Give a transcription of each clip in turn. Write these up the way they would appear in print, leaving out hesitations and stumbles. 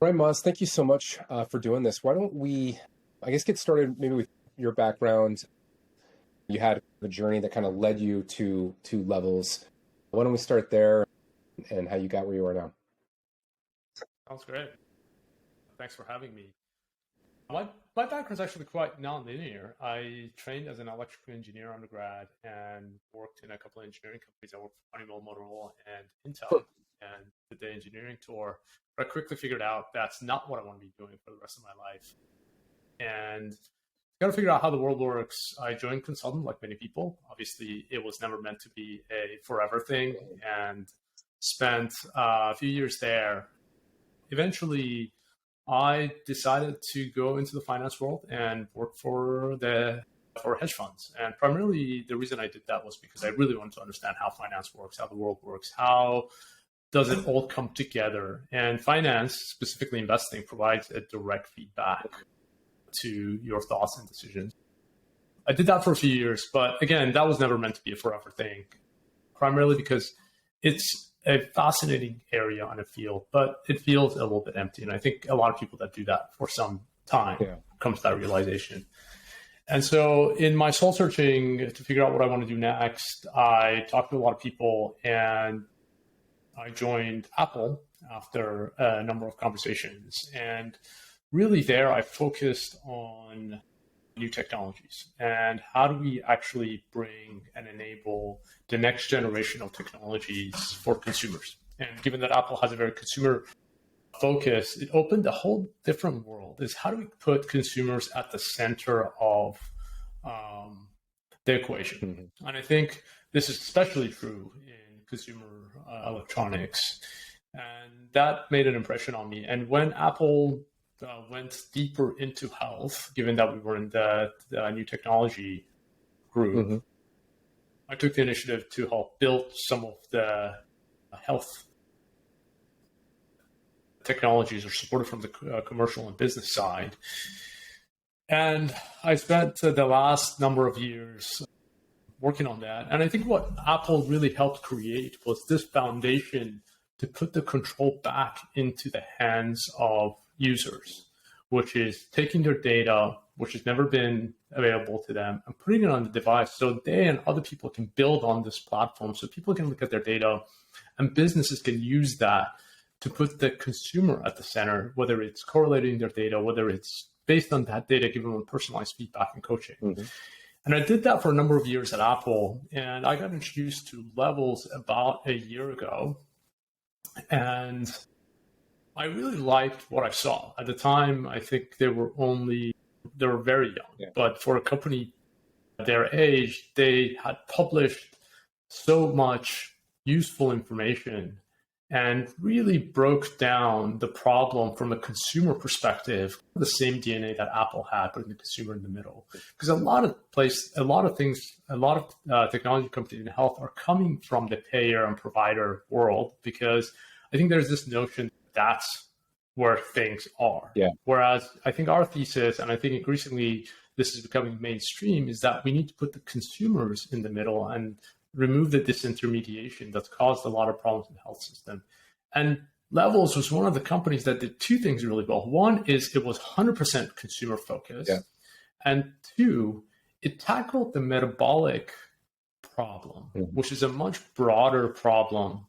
Right, Moz, thank you so much for doing this. Why don't we, I guess, get started maybe with your background. You had a journey that kind of led you to levels. Why don't we start there and how you got where you are now? Sounds great. Thanks for having me. My background is actually quite non-linear. I trained as an electrical engineer undergrad and worked in a couple of engineering companies. I worked for Honeywell, Motorola, and Intel, and did the engineering tour. But I quickly figured out that's not what I want to be doing for the rest of my life. And got to figure out how the world works. I joined consultant like many people. Obviously, it was never meant to be a forever thing, and spent a few years there. Eventually, I decided to go into the finance world and work for hedge funds. And primarily, the reason I did that was because I really wanted to understand how finance works, how the world works, how does it all come together. And finance, specifically investing, provides a direct feedback to your thoughts and decisions. I did that for a few years, but again, that was never meant to be a forever thing, primarily because it's a fascinating area on a field, but it feels a little bit empty. And I think a lot of people that do that for some time come to that realization. And so in my soul searching to figure out what I want to do next, I talked to a lot of people, and I joined Apple after a number of conversations. And really there, I focused on new technologies and how do we actually bring and enable the next generation of technologies for consumers. And given that Apple has a very consumer focus, it opened a whole different world. Is how do we put consumers at the center of the equation? Mm-hmm. And I think this is especially true in consumer electronics. And that made an impression on me. And when Apple went deeper into health, given that we were in the new technology group, mm-hmm. I took the initiative to help build some of the health technologies or supported from the commercial and business side. And I spent the last number of years working on that. And I think what Apple really helped create was this foundation to put the control back into the hands of users, which is taking their data, which has never been available to them, and putting it on the device so they and other people can build on this platform, so people can look at their data and businesses can use that to put the consumer at the center, whether it's correlating their data, whether it's based on that data, giving them personalized feedback and coaching. Mm-hmm. And I did that for a number of years at Apple, and I got introduced to Levels about a year ago. And I really liked what I saw. At the time, I think they were very young, but for a company their age, they had published so much useful information and really broke down the problem from a consumer perspective, the same DNA that Apple had, putting the consumer in the middle. Because a lot of technology companies in health are coming from the payer and provider world, because I think there's this notion that's where things are. Yeah. Whereas I think our thesis, and I think increasingly this is becoming mainstream, is that we need to put the consumers in the middle and remove the disintermediation that's caused a lot of problems in the health system. And Levels was one of the companies that did two things really well. One is it was 100% consumer focused. Yeah. And two, it tackled the metabolic problem, which is a much broader problem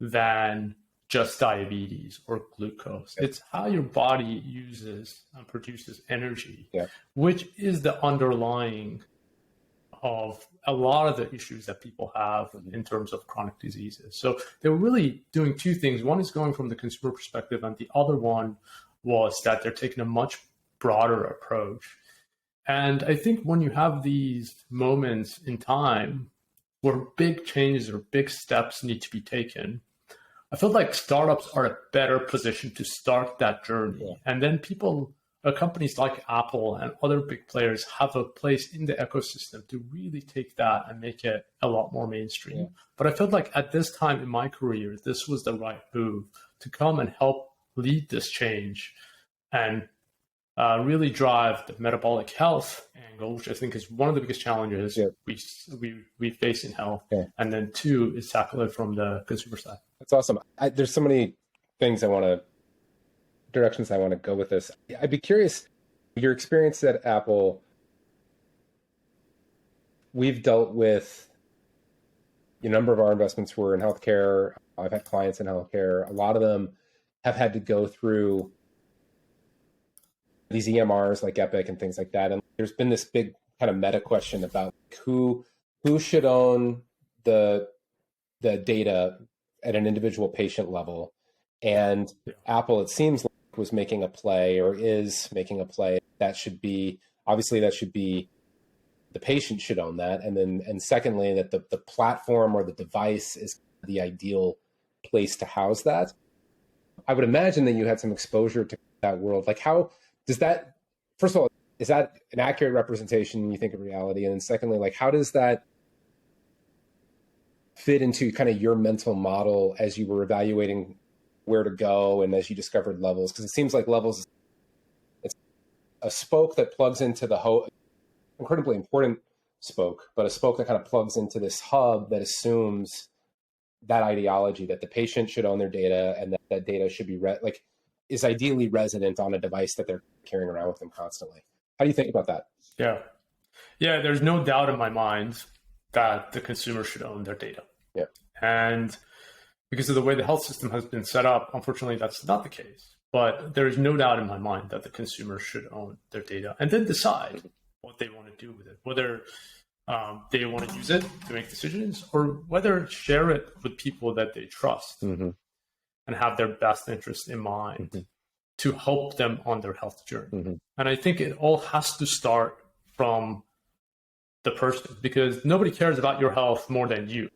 than just diabetes or glucose. Yeah. It's how your body uses and produces energy, which is the underlying of a lot of the issues that people have in terms of chronic diseases. So they were really doing two things. One is going from the consumer perspective, and the other one was that they're taking a much broader approach. And I think when you have these moments in time where big changes or big steps need to be taken, I feel like startups are a better position to start that journey. Yeah. And then companies like Apple and other big players have a place in the ecosystem to really take that and make it a lot more mainstream. Yeah. But I felt like at this time in my career, this was the right move to come and help lead this change and really drive the metabolic health angle, which I think is one of the biggest challenges we face in health. Yeah. And then two is tackle it from the consumer side. That's awesome. There's so many things I want to directions I want to go with this. I'd be curious, your experience at Apple. We've dealt with a number of our investments were in healthcare. I've had clients in healthcare. A lot of them have had to go through these EMRs like Epic and things like that. And there's been this big kind of meta question about who should own the data at an individual patient level. And Apple, it seems like, was making a play or is making a play that should be, obviously that should be, the patient should own that. And secondly, that the platform or the device is the ideal place to house that. I would imagine that you had some exposure to that world. Like, how does that, first of all, is that an accurate representation, you think, of reality? And then secondly, like, how does that fit into kind of your mental model as you were evaluating where to go and as you discovered Levels? Because it seems like Levels, it's a spoke that plugs into the incredibly important spoke, but a spoke that kind of plugs into this hub that assumes that ideology that the patient should own their data and that data should be is ideally resident on a device that they're carrying around with them constantly. How do you think about that? Yeah. There's no doubt in my mind that the consumer should own their data. Yeah. And because of the way the health system has been set up, unfortunately, that's not the case. But there is no doubt in my mind that the consumer should own their data and then decide what they want to do with it, whether they want to use it to make decisions or whether share it with people that they trust and have their best interest in mind to help them on their health journey. And I think it all has to start from the person, because nobody cares about your health more than you.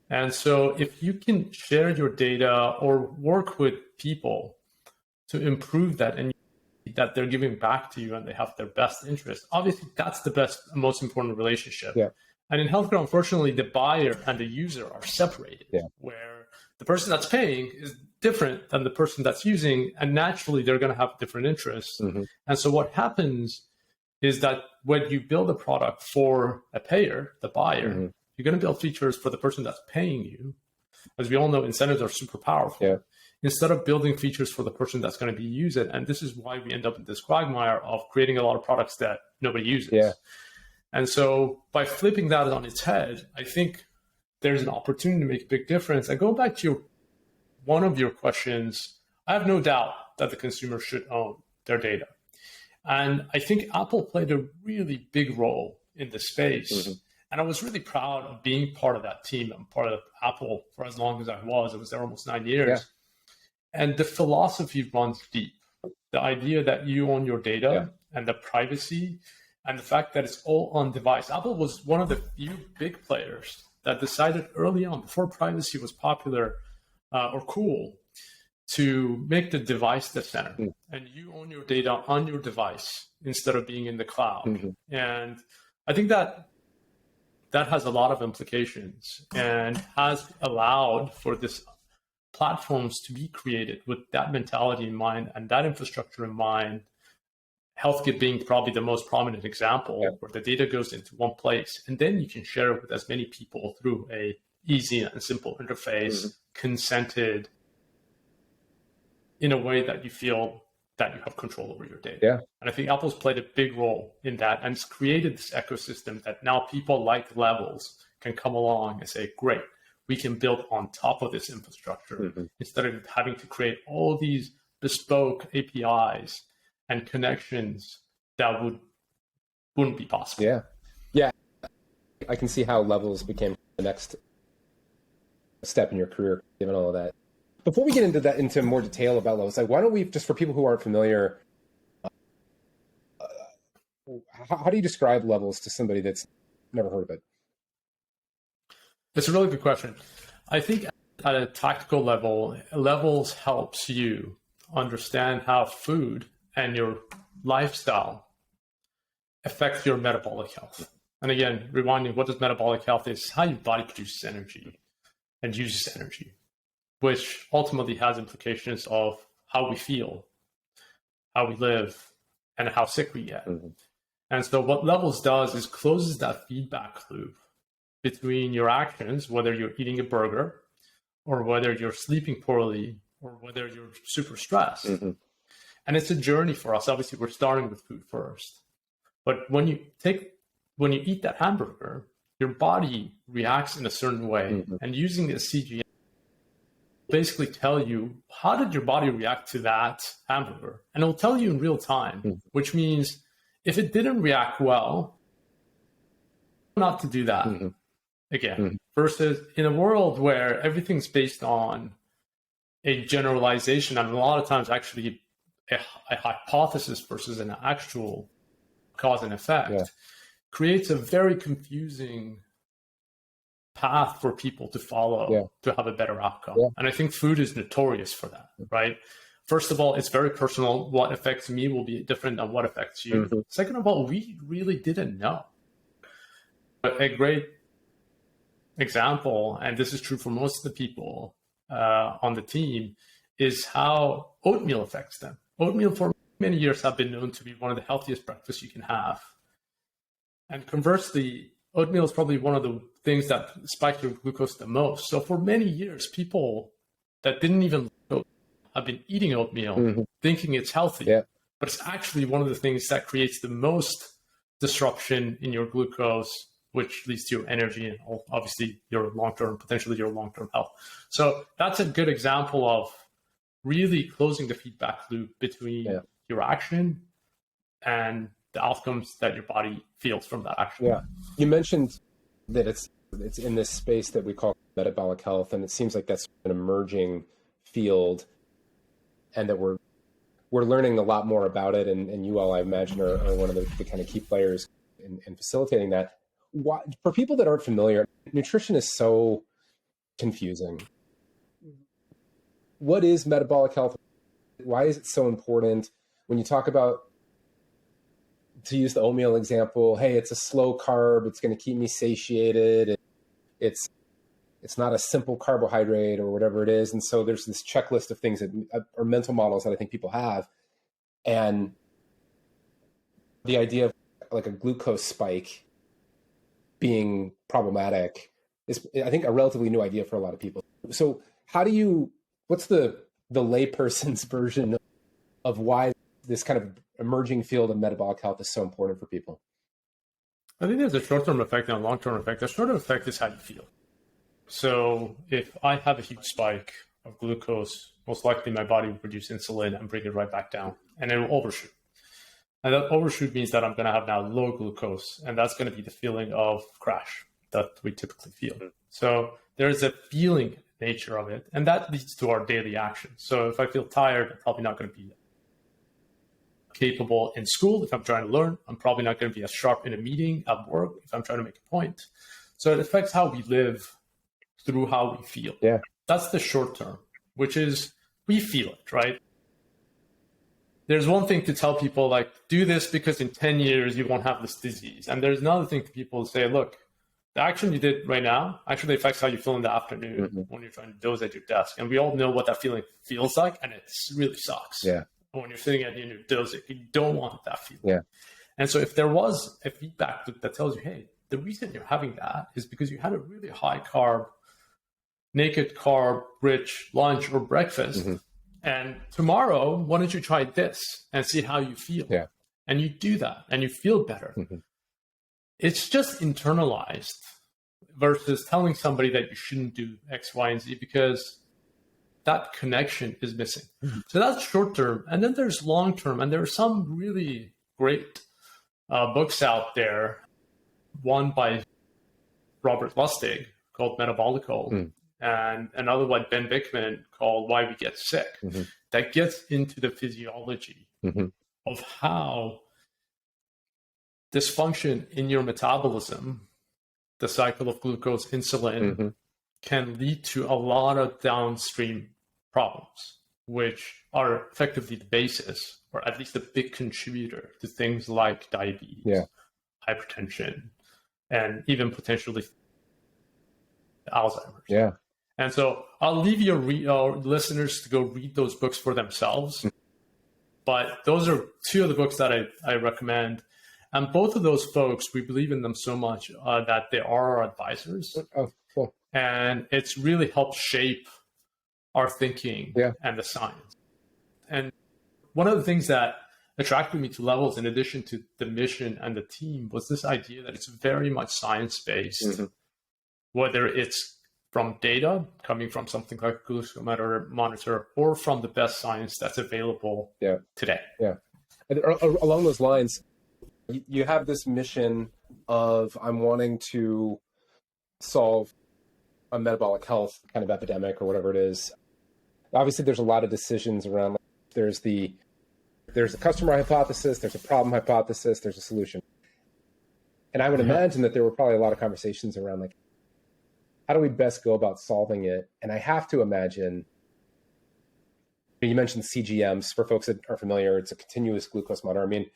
And so if you can share your data or work with people to improve that and that they're giving back to you and they have their best interest, obviously that's the best, most important relationship. Yeah. And in healthcare, unfortunately, the buyer and the user are separated, where the person that's paying is different than the person that's using, and naturally they're going to have different interests. And so what happens is that when you build a product for a payer, the buyer, you're going to build features for the person that's paying you. As we all know, incentives are super powerful. Instead of building features for the person that's going to be use it. And this is why we end up in this quagmire of creating a lot of products that nobody uses. And so by flipping that on its head, I think there's an opportunity to make a big difference. And go back to one of your questions, I have no doubt that the consumer should own their data. And I think Apple played a really big role in the space. And I was really proud of being part of that team. I'm part of Apple for as long as I was. I was there almost 9 years. And the philosophy runs deep. The idea that you own your data and the privacy and the fact that it's all on device. Apple was one of the few big players that decided early on, before privacy was popular or cool, to make the device the center. And you own your data on your device instead of being in the cloud. And I think that has a lot of implications and has allowed for this platforms to be created with that mentality in mind and that infrastructure in mind. Healthcare being probably the most prominent example, where the data goes into one place and then you can share it with as many people through a easy and simple interface, consented, in a way that you feel that you have control over your data. And I think Apple's played a big role in that, and it's created this ecosystem that now people like Levels can come along and say, great, we can build on top of this infrastructure instead of having to create all these bespoke APIs and connections that wouldn't be possible. I can see how Levels became the next step in your career, given all of that. Before we get into more detail about Levels, why don't we, just for people who aren't familiar, how do you describe Levels to somebody that's never heard of it? It's a really good question. I think at a tactical level, Levels helps you understand how food and your lifestyle affects your metabolic health. And again, rewinding, what does metabolic health is? How your body produces energy and uses energy, which ultimately has implications of how we feel, how we live, and how sick we get. And so what Levels does is closes that feedback loop between your actions, whether you're eating a burger or whether you're sleeping poorly or whether you're super stressed. Mm-hmm. And it's a journey for us. Obviously, we're starting with food first. But when you eat that hamburger, your body reacts in a certain way. Mm-hmm. And using the CGM basically tell you, how did your body react to that hamburger? And it'll tell you in real time, Mm-hmm. which means if it didn't react well, not to do that again. Mm-hmm. Versus in a world where everything's based on a generalization, and a lot of times actually a hypothesis versus an actual cause and effect, creates a very confusing path for people to follow to have a better outcome. And I think food is notorious for that, right? First of all, it's very personal. What affects me will be different than what affects you. Mm-hmm. Second of all, we really didn't know. But a great example, and this is true for most of the people on the team, is how oatmeal affects them. Oatmeal for many years have been known to be one of the healthiest breakfasts you can have. And conversely, oatmeal is probably one of the things that spikes your glucose the most. So for many years, people that didn't even know have been eating oatmeal, thinking it's healthy. But it's actually one of the things that creates the most disruption in your glucose, which leads to your energy and obviously your long-term, potentially your long-term health. So that's a good example of really closing the feedback loop between your action and the outcomes that your body feels from that action. Yeah. You mentioned that it's in this space that we call metabolic health, and it seems like that's an emerging field, and that we're learning a lot more about it, and you all, I imagine, are one of the kind of key players in facilitating that. Why, for people that aren't familiar, nutrition is so confusing. What is metabolic health? Why is it so important? When you talk about, to use the oatmeal example, hey, it's a slow carb, it's going to keep me satiated. It's not a simple carbohydrate or whatever it is. And so there's this checklist of things that are mental models that I think people have. And the idea of like a glucose spike being problematic is, I think, a relatively new idea for a lot of people. So what's the layperson's version of why this kind of emerging field of metabolic health is so important for people? I think there's a short-term effect and a long-term effect. The short-term effect is how you feel. So if I have a huge spike of glucose, most likely my body will produce insulin and bring it right back down, and it will overshoot. And that overshoot means that I'm going to have now low glucose, and that's going to be the feeling of crash that we typically feel. So there's a feeling nature of it, and that leads to our daily action. So if I feel tired, I'm probably not going to be capable in school. If I'm trying to learn, I'm probably not going to be as sharp in a meeting at work if I'm trying to make a point. So it affects how we live through how we feel. Yeah. That's the short term, which is we feel it, right? There's one thing to tell people, like, do this because in 10 years you won't have this disease. And there's another thing for people to say, look, the action you did right now actually affects how you feel in the afternoon when you're trying to doze at your desk. And we all know what that feeling feels like, and it really sucks. Yeah. When you're sitting at the end of dozing, you don't want that feeling. Yeah. And so if there was a feedback loop that tells you, hey, the reason you're having that is because you had a really high carb, naked carb rich lunch or breakfast. And tomorrow, why don't you try this and see how you feel? Yeah. And you do that and you feel better. It's just internalized versus telling somebody that you shouldn't do X, Y, and Z, because that connection is missing. So that's short term. And then there's long term. And there are some really great books out there. One by Robert Lustig called Metabolic Health, and another one, Ben Bickman, called Why We Get Sick, that gets into the physiology of how dysfunction in your metabolism, the cycle of glucose, insulin, can lead to a lot of downstream problems, which are effectively the basis, or at least a big contributor to things like diabetes, hypertension, and even potentially Alzheimer's. Yeah. And so I'll leave your listeners to go read those books for themselves. But those are two of the books that I recommend. And both of those folks, we believe in them so much that they are our advisors. Oh, cool. And it's really helped shape our thinking Yeah. and the science. And one of the things that attracted me to Levels, in addition to the mission and the team, was this idea that it's very much science-based, Mm-hmm. whether it's from data coming from something like glucose monitor or from the best science that's available today. Yeah. And along those lines, you have this mission of I'm wanting to solve a metabolic health kind of epidemic or whatever it is. Obviously, there's a lot of decisions around. There's a customer hypothesis, there's a problem hypothesis, there's a solution. And I would imagine that there were probably a lot of conversations around like, how do we best go about solving it? And I have to imagine, you mentioned CGMs. For folks that are familiar, it's a continuous glucose monitor. I mean,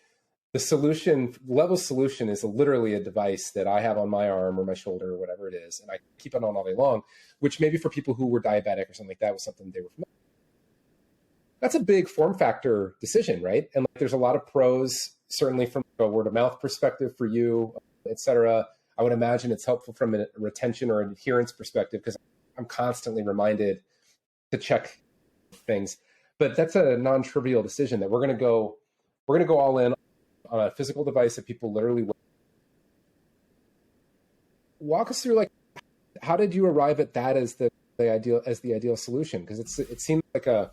the solution, Levels solution, is literally a device that I have on my arm or my shoulder or whatever it is, and I keep it on all day long, which maybe for people who were diabetic or something like that was something they were familiar with. That's a big form factor decision, right? And like, there's a lot of pros, certainly from a word of mouth perspective for you, et cetera. I would imagine it's helpful from a retention or an adherence perspective because I'm constantly reminded to check things. But that's a non-trivial decision that we're going to go all in on a physical device that people literally wear. Walk us through, like, how did you arrive at that as the ideal solution? Because it seemed like a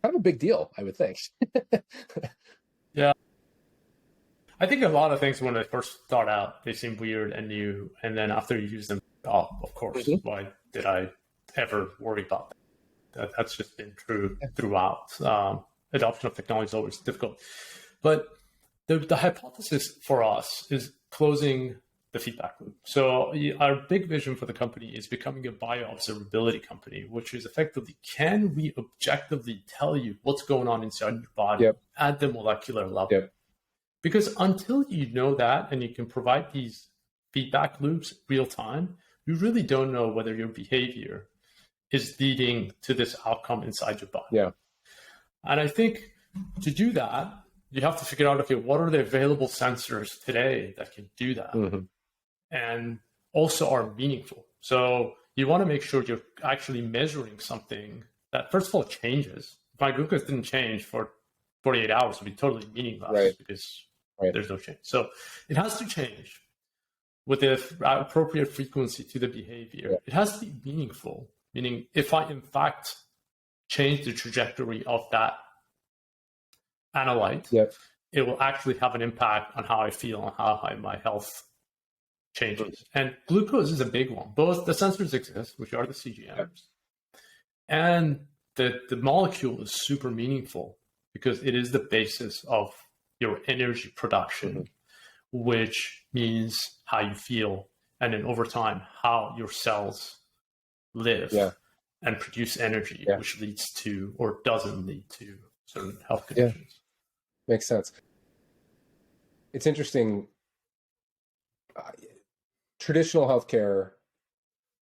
kind of a big deal, I would think. Yeah. I think a lot of things when I first start out, they seem weird and new. And then after you use them, of course, why did I ever worry about that? That's just been true throughout. Adoption of technology is always difficult. But the hypothesis for us is closing the feedback loop. So our big vision for the company is becoming a bioobservability company, which is effectively, can we objectively tell you what's going on inside your body at the molecular level? Because until you know that and you can provide these feedback loops real time, you really don't know whether your behavior is leading to this outcome inside your body. Yeah. And I think to do that, you have to figure out, okay, what are the available sensors today that can do that? And also are meaningful. So you want to make sure you're actually measuring something that, first of all, changes. If my glucose didn't change for 48 hours, it would be totally meaningless because there's no change. So it has to change with the appropriate frequency to the behavior. It has to be meaningful, meaning if I, in fact, change the trajectory of that analyte, it will actually have an impact on how I feel and how my health changes. And glucose is a big one. Both the sensors exist, which are the CGMs, and the molecule is super meaningful because it is the basis of your energy production, which means how you feel, and then over time, how your cells live and produce energy, which leads to or doesn't lead to certain health conditions. Makes sense. It's interesting. Traditional healthcare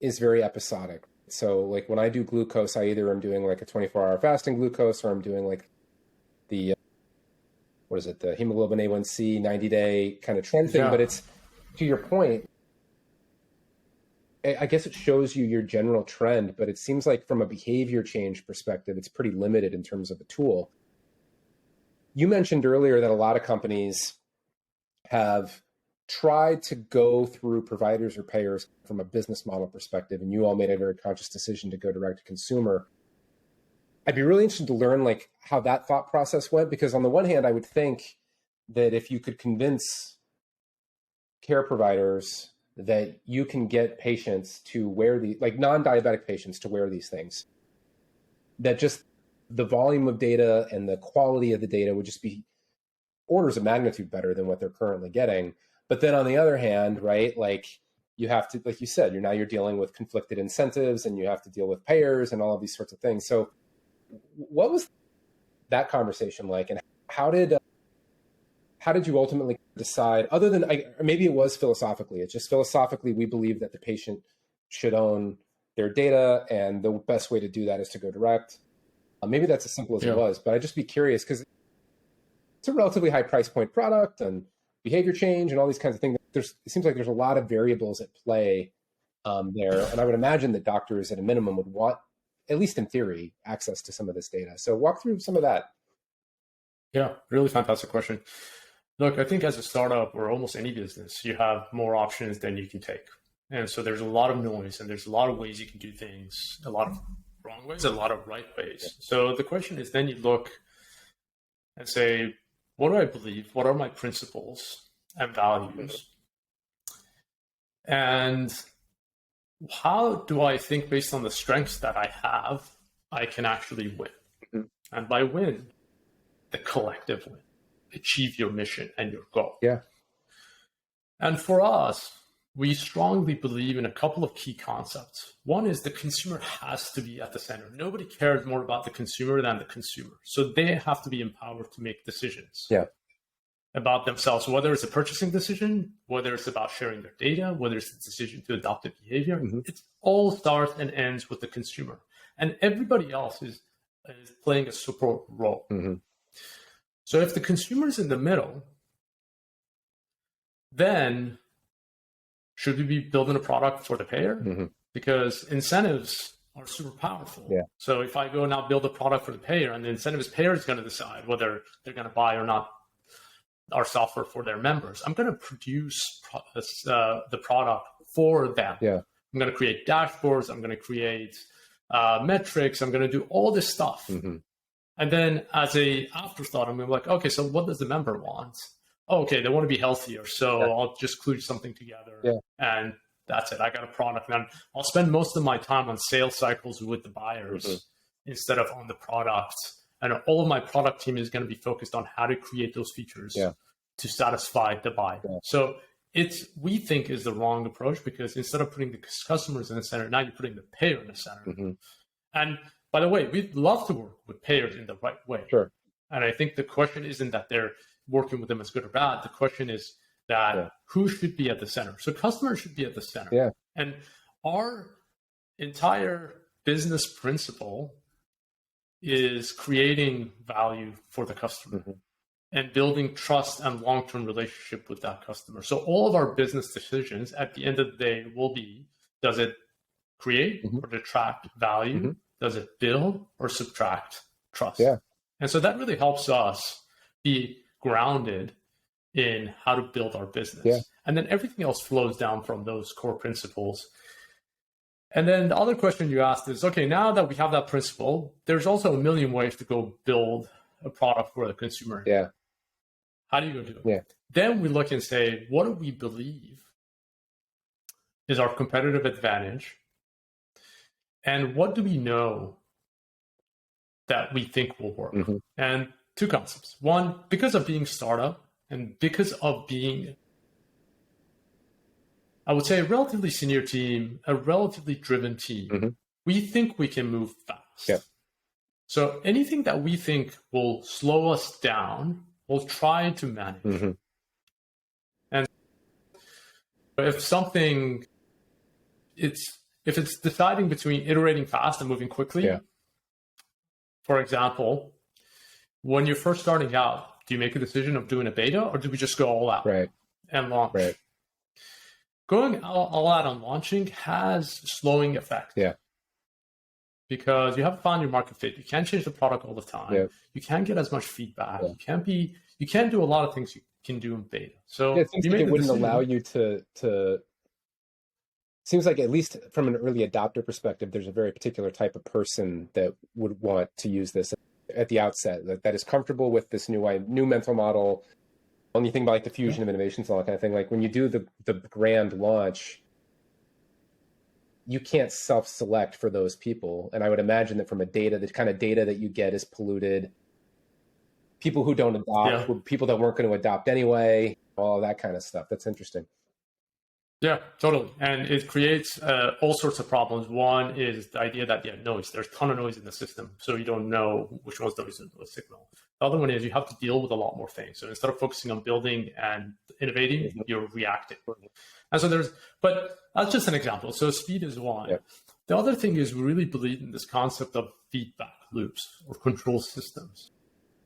is very episodic. So like when I do glucose, I either am doing like a 24-hour fasting glucose or I'm doing like the, the hemoglobin A1C 90-day kind of trend thing. But it's, to your point, I guess it shows you your general trend, but it seems like from a behavior change perspective, it's pretty limited in terms of a tool. You mentioned earlier that a lot of companies have tried to go through providers or payers from a business model perspective, and you all made a very conscious decision to go direct to consumer. I'd be really interested to learn like how that thought process went, because on the one hand, I would think that if you could convince care providers that you can get patients to wear the, like non-diabetic patients to wear these things, that just the volume of data and the quality of the data would just be orders of magnitude better than what they're currently getting. But then on the other hand, right, like you have to, like you said, you're dealing with conflicted incentives and you have to deal with payers and all of these sorts of things. So what was that conversation like, and how did you ultimately decide, other than, maybe it was philosophically, it's just philosophically, we believe that the patient should own their data and the best way to do that is to go direct. Maybe that's as simple as it was, but I'd just be curious because it's a relatively high price point product and behavior change and all these kinds of things. It seems like there's a lot of variables at play there. And I would imagine that doctors at a minimum would want, at least in theory, access to some of this data. So walk through some of that. Yeah, really fantastic question. Look, I think as a startup or almost any business, you have more options than you can take. And so there's a lot of noise and there's a lot of ways you can do things, a lot of wrong ways, a lot of right ways. Yeah. So the question is then you look and say, what do I believe? What are my principles and values? And how do I think based on the strengths that I have, I can actually win? Mm-hmm. And by win, the collective win, achieve your mission and your goal. Yeah. And for us, we strongly believe in a couple of key concepts. One is the consumer has to be at the center. Nobody cares more about the consumer than the consumer. So they have to be empowered to make decisions about themselves, whether it's a purchasing decision, whether it's about sharing their data, whether it's a decision to adopt a behavior. Mm-hmm. It all starts and ends with the consumer. And everybody else is playing a support role. Mm-hmm. So if the consumer is in the middle, then should we be building a product for the payer? Mm-hmm. Because incentives are super powerful. Yeah. So if I go now build a product for the payer and the incentive is payer is going to decide whether they're going to buy or not our software for their members, I'm going to produce the product for them. Yeah. I'm going to create dashboards. I'm going to create metrics. I'm going to do all this stuff. Mm-hmm. And then as a afterthought, I'm like, okay, so what does the member want? Oh, okay, they want to be healthier. So I'll just kludge something together and that's it. I got a product. And I'll spend most of my time on sales cycles with the buyers instead of on the product. And all of my product team is going to be focused on how to create those features to satisfy the buyer. Yeah. So we think is the wrong approach because instead of putting the customers in the center, now you're putting the payer in the center. Mm-hmm. And by the way, we'd love to work with payers in the right way. Sure. And I think the question isn't that they're working with them as good or bad. The question is that who should be at the center? So customers should be at the center. Yeah. And our entire business principle is creating value for the customer and building trust and long-term relationship with that customer. So all of our business decisions at the end of the day will be, does it create or detract value? Mm-hmm. Does it build or subtract trust? Yeah. And so that really helps us be grounded in how to build our business. Yeah. And then everything else flows down from those core principles. And then the other question you asked is, okay, now that we have that principle, there's also a million ways to go build a product for the consumer. Yeah. How do you go do it? Yeah. Then we look and say, what do we believe is our competitive advantage? And what do we know that we think will work? Mm-hmm. And two concepts. One, because of being startup and because of being, I would say, a relatively senior team, a relatively driven team, we think we can move fast. Yeah. So anything that we think will slow us down, we'll try to manage. Mm-hmm. And if something, if it's deciding between iterating fast and moving quickly, for example, when you're first starting out, do you make a decision of doing a beta or do we just go all out and launch? Right. Going all out on launching has slowing effect. Yeah. Because you haven't found your market fit. You can't change the product all the time. Yeah. You can't get as much feedback. Yeah. You can't do a lot of things you can do in beta. So it seems like it wouldn't allow you to seems like, at least from an early adopter perspective, there's a very particular type of person that would want to use this at the outset, that is comfortable with this new mental model. When you think about like the fusion of innovations and all that kind of thing, like when you do the grand launch, you can't self-select for those people. And I would imagine that from the kind of data that you get is polluted. People who don't adopt, people that weren't going to adopt anyway, all that kind of stuff. That's interesting. Yeah, totally. And it creates all sorts of problems. One is the idea that noise. There's a ton of noise in the system, so you don't know which one's noise and what's signal. The other one is you have to deal with a lot more things. So instead of focusing on building and innovating, you're reacting. And so but that's just an example. So speed is one. Yeah. The other thing is we really believe in this concept of feedback loops or control systems.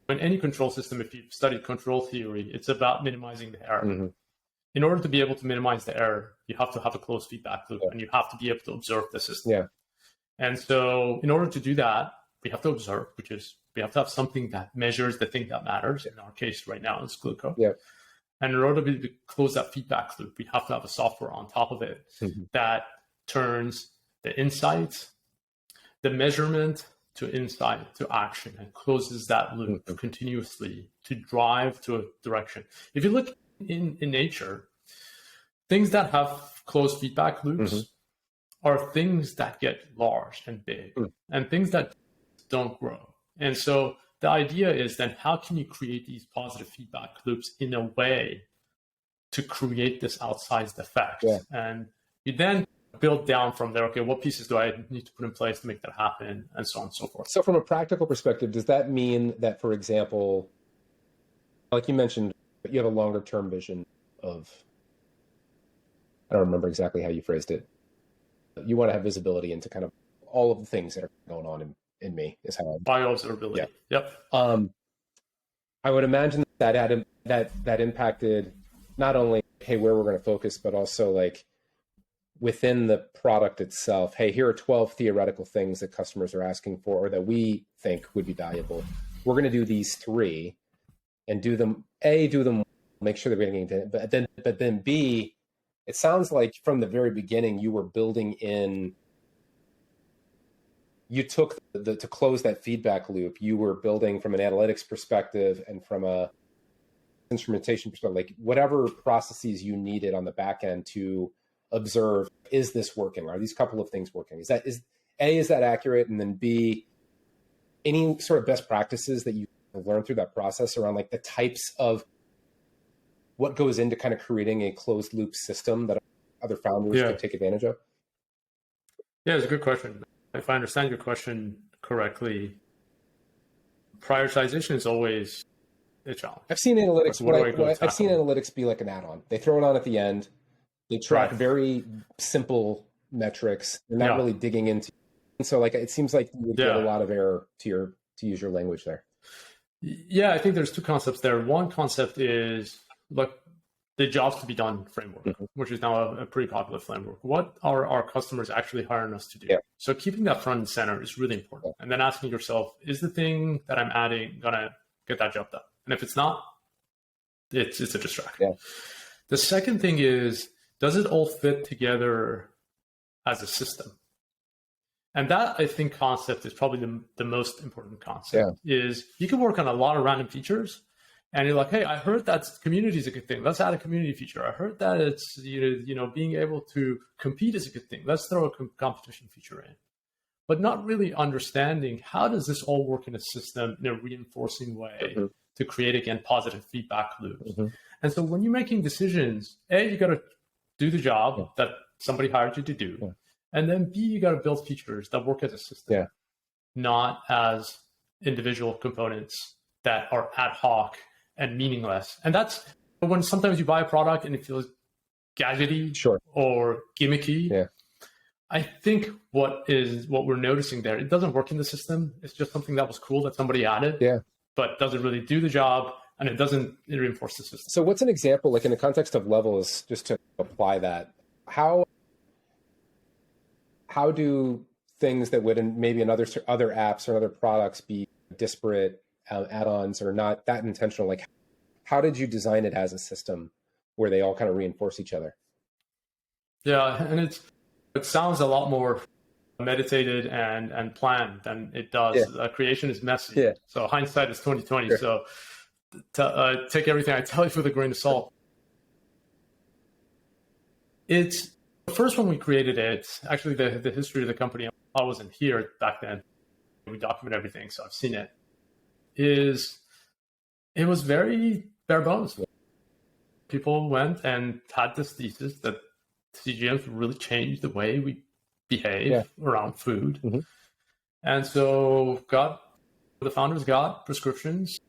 In any control system, if you've studied control theory, it's about minimizing the error. Mm-hmm. in order to be able to minimize the error, you have to have a closed feedback loop, and you have to be able to observe the system. Yeah. And so in order to do that, we have to observe, which is we have to have something that measures the thing that matters. In our case right now, it's glucose. Yeah. And in order to close that feedback loop, we have to have a software on top of it that turns the insight, the measurement to insight, to action, and closes that loop continuously to drive to a direction. If you look in nature, things that have closed feedback loops are things that get large and big, and things that don't grow. And so the idea is then how can you create these positive feedback loops in a way to create this outsized effect? Yeah. And you then build down from there. Okay, what pieces do I need to put in place to make that happen, and so on and so forth. So from a practical perspective, does that mean that, for example, like you mentioned, you have a longer term vision of, I don't remember exactly how you phrased it. You want to have visibility into kind of all of the things that are going on in me is how bioobservability. Yeah. Yep. I would imagine that impacted not only, hey, where we're going to focus, but also like within the product itself. Hey, here are 12 theoretical things that customers are asking for, or that we think would be valuable. We're going to do these 3 and do them, make sure that we're getting into it. But then B, it sounds like from the very beginning, you were building in, you took to close that feedback loop, you were building from an analytics perspective and from a instrumentation perspective, like whatever processes you needed on the back end to observe, is this working? Are these couple of things working? Is that accurate? And then B, any sort of best practices that you learned through that process around like the types of what goes into kind of creating a closed loop system that other founders could take advantage of? Yeah, it's a good question. If I understand your question correctly, prioritization is always a challenge. I've seen analytics. I've seen analytics be like an add-on. They throw it on at the end. They track very simple metrics. They're not really digging into. And so, like, it seems like you would get a lot of error to use your language there. Yeah, I think there's 2 concepts there. One concept is, look, the jobs to be done framework, which is now a pretty popular framework. What are our customers actually hiring us to do? Yeah. So keeping that front and center is really important. And then asking yourself, is the thing that I'm adding going to get that job done? And if it's not, it's a distraction. Yeah. The second thing is, does it all fit together as a system? And that, I think, concept is probably the most important concept. Is you can work on a lot of random features, and you're like, hey, I heard that community is a good thing. Let's add a community feature. I heard that it's being able to compete is a good thing. Let's throw a competition feature in. But not really understanding how does this all work in a system in a reinforcing way to create, again, positive feedback loops. And so when you're making decisions, A, you got to do the job that somebody hired you to do. And then B, you got to build features that work as a system, not as individual components that are ad hoc and meaningless. And that's when sometimes you buy a product and it feels gadgety or gimmicky. I think what we're noticing there, it doesn't work in the system. It's just something that was cool that somebody added, but doesn't really do the job, and it doesn't reinforce the system. So what's an example, like in the context of levels, just to apply that, how do things that would in maybe in other apps or other products be disparate add-ons or not that intentional? Like, how did you design it as a system where they all kind of reinforce each other? Yeah, and it sounds a lot more meditated and planned than it does. Creation is messy. So hindsight is 20/20. So take everything I tell you with a grain of salt. It's the first when we created it. Actually, the history of the company, I wasn't here back then. We document everything, so I've seen it. It was very bare bones. People went and had this thesis that CGMs would really change the way we behave around food. And so the founders got prescriptions,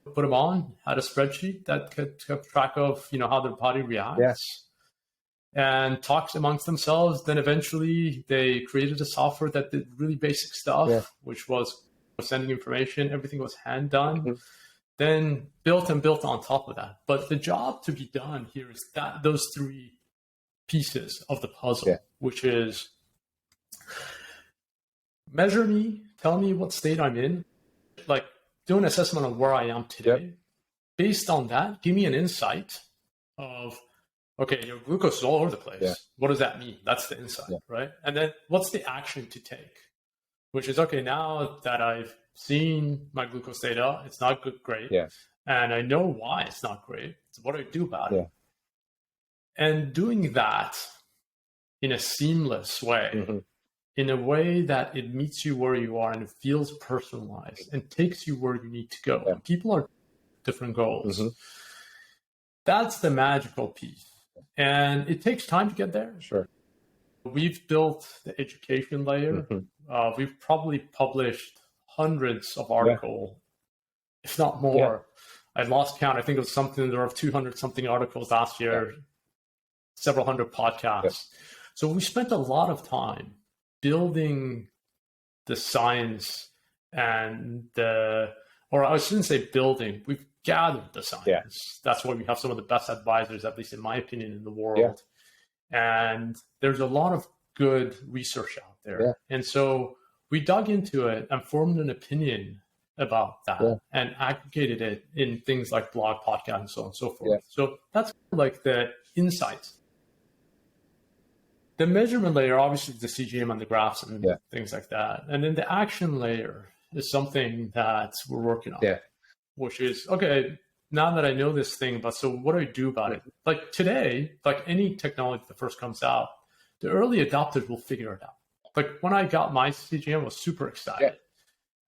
put them on, had a spreadsheet that kept track of, how their body reacts and talked amongst themselves. Then eventually they created a software that did really basic stuff, which was sending information. Everything was hand done. then built and built on top of that. But the job to be done here is that those three pieces of the puzzle, which is measure me, tell me what state I'm in, like do an assessment of where I am today. Based on that, give me an insight of, okay, your glucose is all over the place. What does that mean? That's the insight, right? And then what's the action to take? Which is, okay, now that I've seen my glucose data, it's not good, great. And I know why it's not great. So what do I do about it? And doing that in a seamless way, in a way that it meets you where you are and it feels personalized and takes you where you need to go. And people are different goals. That's the magical piece. And it takes time to get there. We've built the education layer. We've probably published hundreds of articles, if not more. I lost count. I think it was something, there were 200 something articles last year, several hundred podcasts. So we spent a lot of time building the science and or I shouldn't say building, we've gathered the science. That's why we have some of the best advisors, at least in my opinion, in the world. And there's a lot of good research out there. And so we dug into it and formed an opinion about that and aggregated it in things like blog, podcast, and so on and so forth. So that's like the insights. The measurement layer, obviously the CGM and the graphs and things like that. And then the action layer is something that we're working on, which is, okay, now that I know this thing, but so what do I do about it? Like today, like any technology that first comes out, the early adopters will figure it out. Like when I got my CGM, I was super excited.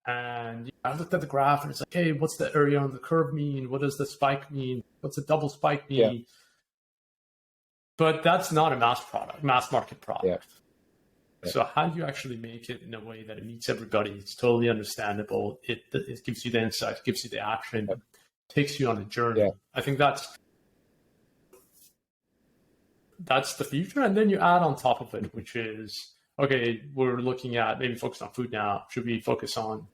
And I looked at the graph and it's like, hey, what's the area on the curve mean? What does the spike mean? What's the double spike mean? But that's not a mass market product. So how do you actually make it in a way that it meets everybody? It's totally understandable. It gives you the insight, it gives you the action, takes you on a journey. I think that's the future. And then you add on top of it, which is, okay, we're looking at maybe focus on food now. Should we focus on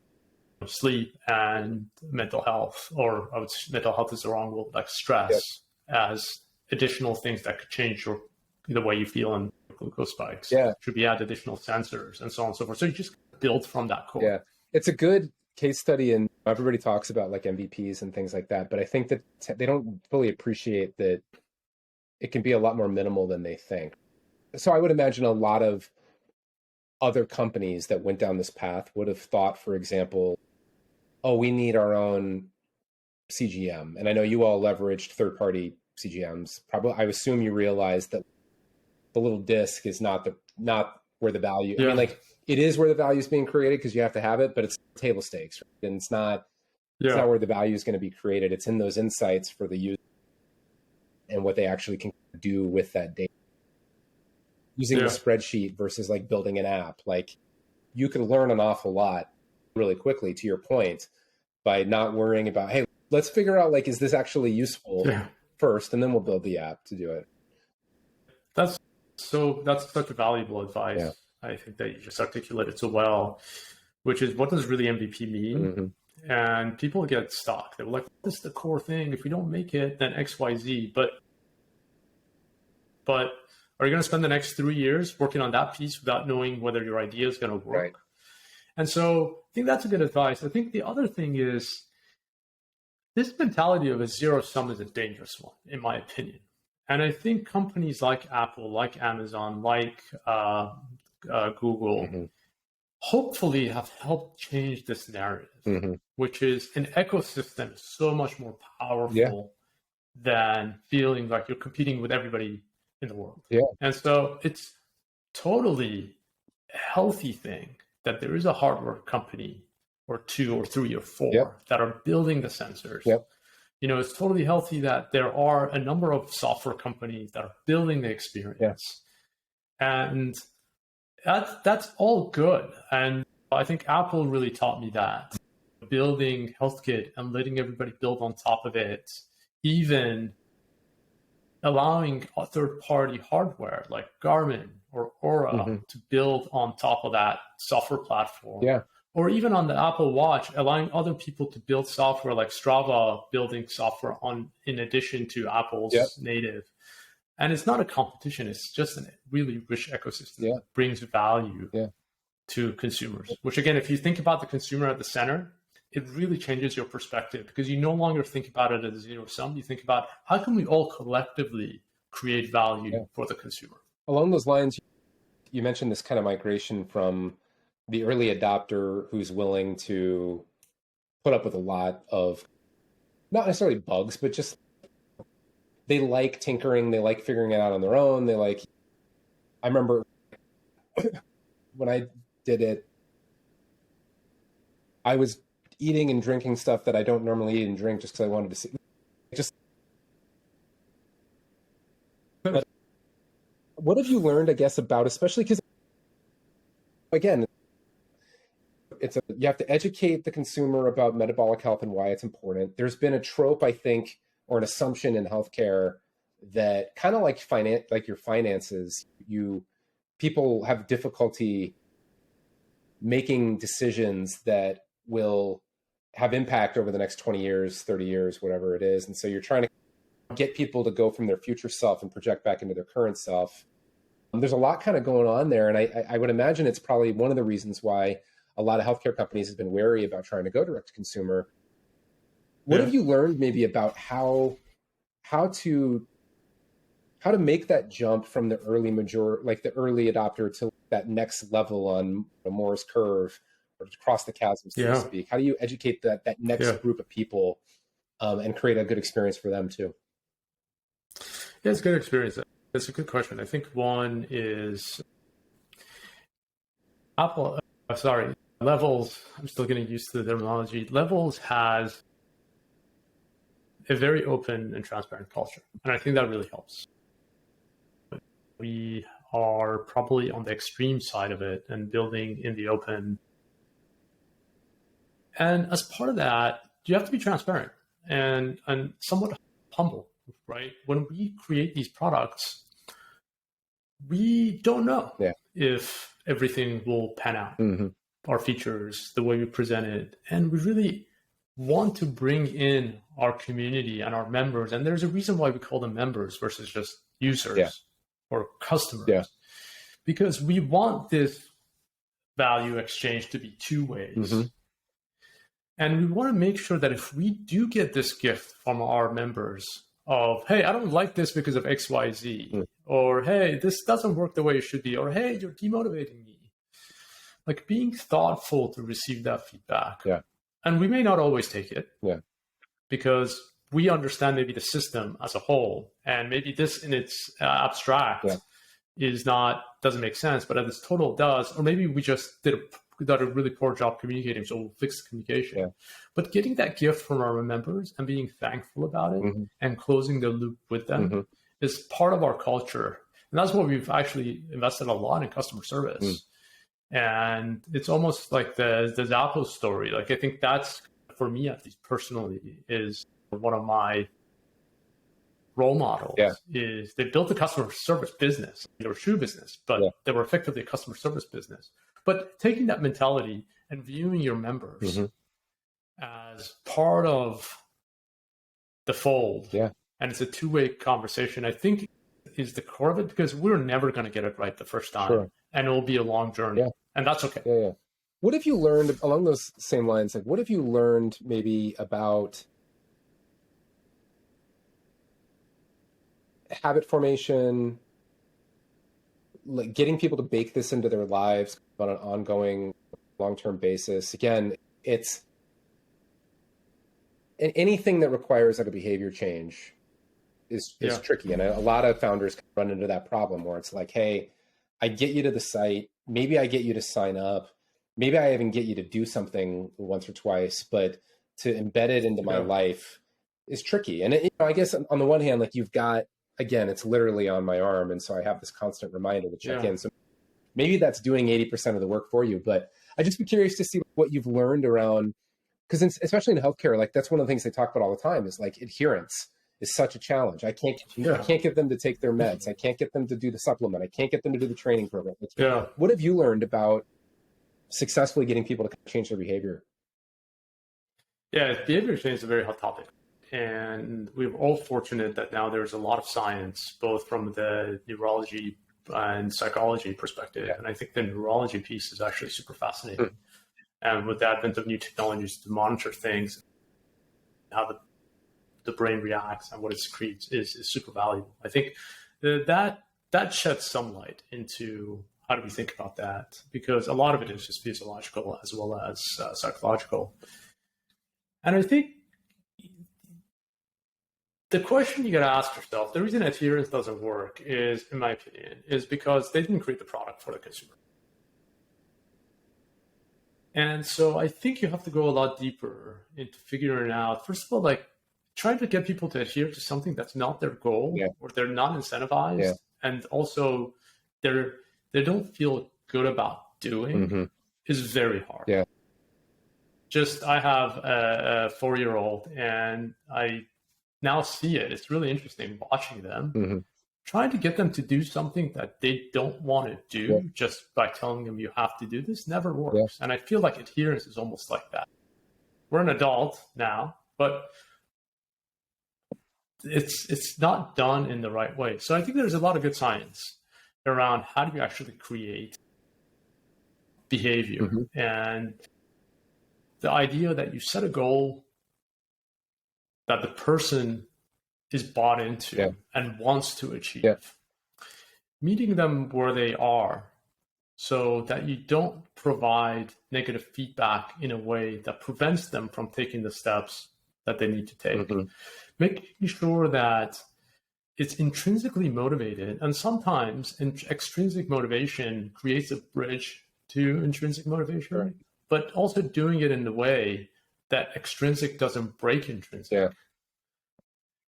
sleep and mental health? Or I would say mental health is the wrong word, like stress as additional things that could change the way you feel and glucose spikes. Should we add additional sensors and so on and so forth? So you just build from that core. It's a good case study, and everybody talks about like MVPs and things like that, but I think that they don't fully appreciate that it can be a lot more minimal than they think. So I would imagine a lot of other companies that went down this path would have thought, for example, oh, we need our own CGM. And I know you all leveraged third-party CGMs. Probably, I assume you realize that the little disc is not where the value. I mean, like it is where the value is being created because you have to have it, but it's table stakes, right? And it's not where the value is going to be created. It's in those insights for the user and what they actually can do with that data. Using the spreadsheet versus like building an app, like you can learn an awful lot really quickly, to your point, by not worrying about, hey, let's figure out, like, is this actually useful first, and then we'll build the app to do it. That's such a valuable advice. I think that you just articulated so well, which is, what does really MVP mean? And people get stuck. They're like, this is the core thing. If we don't make it, then X, Y, Z. But are you going to spend the next 3 years working on that piece without knowing whether your idea is going to work? And so I think that's a good advice. I think the other thing is, this mentality of a zero sum is a dangerous one, in my opinion. And I think companies like Apple, like Amazon, like Google, hopefully have helped change this narrative, which is an ecosystem is so much more powerful than feeling like you're competing with everybody in the world. And so it's totally a healthy thing that there is a hardware company or 2 or 3 or 4 that are building the sensors. You know, it's totally healthy that there are a number of software companies that are building the experience. And that's all good. And I think Apple really taught me that. Building HealthKit and letting everybody build on top of it, even allowing a third-party hardware like Garmin or Aura to build on top of that software platform, or even on the Apple Watch, allowing other people to build software like Strava, building software in addition to Apple's native. And it's not a competition. It's just a really rich ecosystem that brings value to consumers, which again, if you think about the consumer at the center, it really changes your perspective because you no longer think about it as a zero sum. You think about how can we all collectively create value for the consumer. Along those lines, you mentioned this kind of migration from the early adopter who's willing to put up with a lot of, not necessarily bugs, but just they like tinkering, they like figuring it out on their own. I remember when I did it, I was eating and drinking stuff that I don't normally eat and drink just because I wanted to see. But what have you learned, I guess, about, especially because, again, you have to educate the consumer about metabolic health and why it's important. There's been a trope, I think, or an assumption in healthcare that kind of like your finances, people have difficulty making decisions that will have impact over the next 20 years, 30 years, whatever it is. And so you're trying to get people to go from their future self and project back into their current self. There's a lot kind of going on there. And I would imagine it's probably one of the reasons why a lot of healthcare companies have been wary about trying to go direct to consumer. What have you learned maybe about how to make that jump from the early the early adopter to that next level on the Moore's curve, or to cross the chasm, so to speak? How do you educate that next group of people and create a good experience for them too? Yeah, it's a good experience. That's a good question. I think one is Levels. I'm still getting used to the terminology. Levels has a very open and transparent culture, and I think that really helps. We are probably on the extreme side of it and building in the open. And as part of that, you have to be transparent and somewhat humble, right? When we create these products, we don't know if everything will pan out, our features, the way we present it. And we really want to bring in our community and our members. And there's a reason why we call them members versus just users or customers, because we want this value exchange to be two ways. And we want to make sure that if we do get this gift from our members of, hey, I don't like this because of X, Y, Z, or hey, this doesn't work the way it should be, or hey, you're demotivating me. Like being thoughtful to receive that feedback. And we may not always take it because we understand maybe the system as a whole, and maybe this in its abstract doesn't make sense, but as its total does, or maybe we just did a really poor job communicating, so we'll fix the communication. But getting that gift from our members and being thankful about it and closing the loop with them is part of our culture. And that's why we've actually invested a lot in customer service. And it's almost like the Zappos story. Like, I think that's, for me at least personally, is one of my role models. Is they built a customer service business. They were a shoe business, but they were effectively a customer service business. But taking that mentality and viewing your members as part of the fold, and it's a two-way conversation, I think is the core of it, because we're never going to get it right the first time, and it will be a long journey, and that's okay. What have you learned along those same lines? Like, what have you learned maybe about habit formation, like getting people to bake this into their lives on an ongoing long-term basis? Again, it's anything that requires like a behavior change is tricky. And a lot of founders run into that problem where it's like, hey, I get you to the site. Maybe I get you to sign up. Maybe I even get you to do something once or twice, but to embed it into my life is tricky. And I guess on the one hand, like you've got, again, it's literally on my arm. And so I have this constant reminder to check in. So maybe that's doing 80% of the work for you, but I'd just be curious to see what you've learned around, because especially in healthcare, like that's one of the things they talk about all the time is like adherence is such a challenge. I can't get them to take their meds. I can't get them to do the supplement. I can't get them to do the training program. What have you learned about successfully getting people to change their behavior? Yeah, behavior change is a very hot topic. And we're all fortunate that now there's a lot of science, both from the neurology and psychology perspective. And I think the neurology piece is actually super fascinating. And with the advent of new technologies to monitor things, how the brain reacts and what it secretes is super valuable. I think that sheds some light into how do we think about that, because a lot of it is just physiological as well as psychological. And I think the question you got to ask yourself, the reason adherence doesn't work is, in my opinion, is because they didn't create the product for the consumer. And so I think you have to go a lot deeper into figuring out, first of all, like trying to get people to adhere to something that's not their goal or they're not incentivized. And also they don't feel good about doing is very hard. I have a 4-year-old and I now see it. It's really interesting watching them. Trying to get them to do something that they don't want to do just by telling them you have to do this never works. And I feel like adherence is almost like that. We're an adult now, but it's not done in the right way. So I think there's a lot of good science around how do you actually create behavior. And the idea that you set a goal that the person is bought into and wants to achieve. Meeting them where they are so that you don't provide negative feedback in a way that prevents them from taking the steps that they need to take. Making sure that it's intrinsically motivated, and sometimes extrinsic motivation creates a bridge to intrinsic motivation, but also doing it in the way that extrinsic doesn't break intrinsic.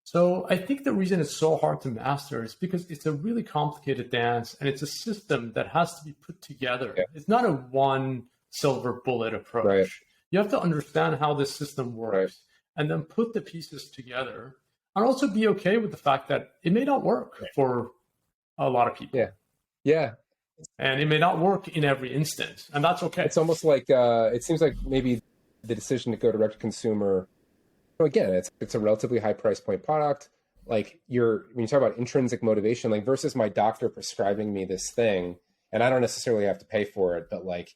So I think the reason it's so hard to master is because it's a really complicated dance and it's a system that has to be put together. It's not a one silver bullet approach. You have to understand how this system works and then put the pieces together and also be okay with the fact that it may not work for a lot of people. And it may not work in every instance, and that's okay. It's almost like, it seems like maybe the decision to go direct to consumer, again, it's a relatively high price point product. Like when you talk about intrinsic motivation, like versus my doctor prescribing me this thing, and I don't necessarily have to pay for it, but like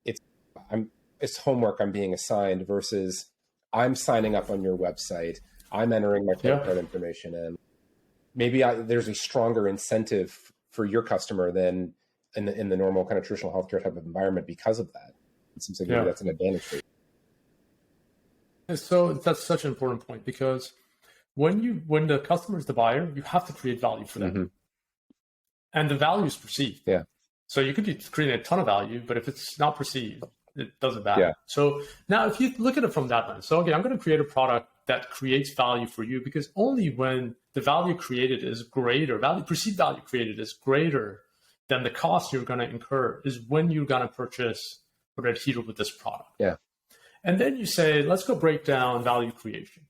it's homework I'm being assigned versus I'm signing up on your website, I'm entering my credit card information, and maybe there's a stronger incentive for your customer than in the normal kind of traditional healthcare type of environment because of that. It seems like maybe that's an advantage for you. So that's such an important point, because when the customer is the buyer, you have to create value for them. And the value is perceived. So you could be creating a ton of value, but if it's not perceived, it doesn't matter. So now if you look at it from that lens, so okay, I'm going to create a product that creates value for you, because only when the value created is greater, perceived value created is greater than the cost you're going to incur is when you're going to purchase or adhere with this product. And then you say, let's go break down value creation.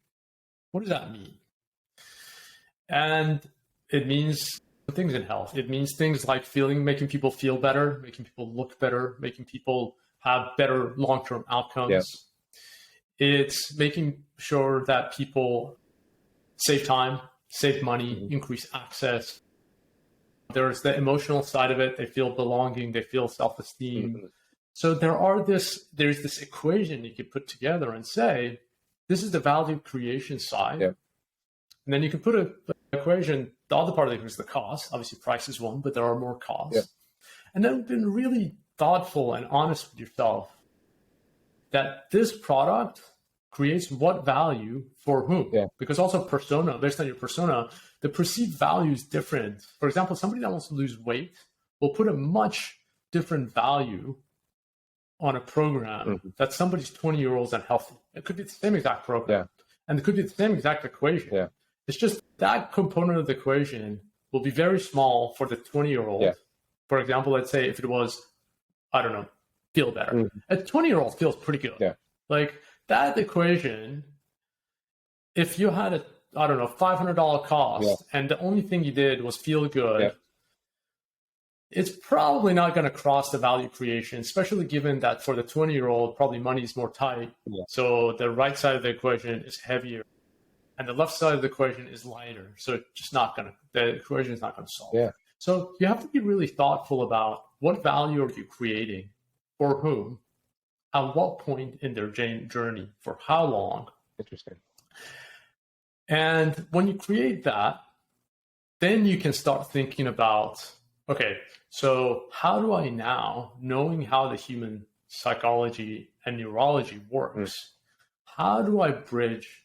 What does that mean? And it means things in health. It means things like making people feel better, making people look better, making people have better long-term outcomes. It's making sure that people save time, save money, increase access. There's the emotional side of it. They feel belonging, they feel self-esteem. So there's this equation you could put together and say, this is the value creation side. And then you can put an equation, the other part of it is the cost. Obviously, price is one, but there are more costs. And then been really thoughtful and honest with yourself that this product creates what value for whom. Because also persona, based on your persona, the perceived value is different. For example, somebody that wants to lose weight will put a much different value on a program that somebody's 20-year-old's unhealthy. It could be the same exact program. And it could be the same exact equation. It's just that component of the equation will be very small for the 20-year-old. For example, let's say if it was, I don't know, feel better. A 20-year-old feels pretty good. Like that equation, if you had a, I don't know, $500 cost and the only thing you did was feel good, it's probably not going to cross the value creation, especially given that for the 20-year-old, probably money is more tight. Yeah. So the right side of the equation is heavier and the left side of the equation is lighter. So it's just not going to, the equation is not going to solve. Yeah. So you have to be really thoughtful about what value are you creating, for whom, at what point in their journey, for how long. Interesting. And when you create that, then you can start thinking about, okay, so how do I now, knowing how the human psychology and neurology works, how do I bridge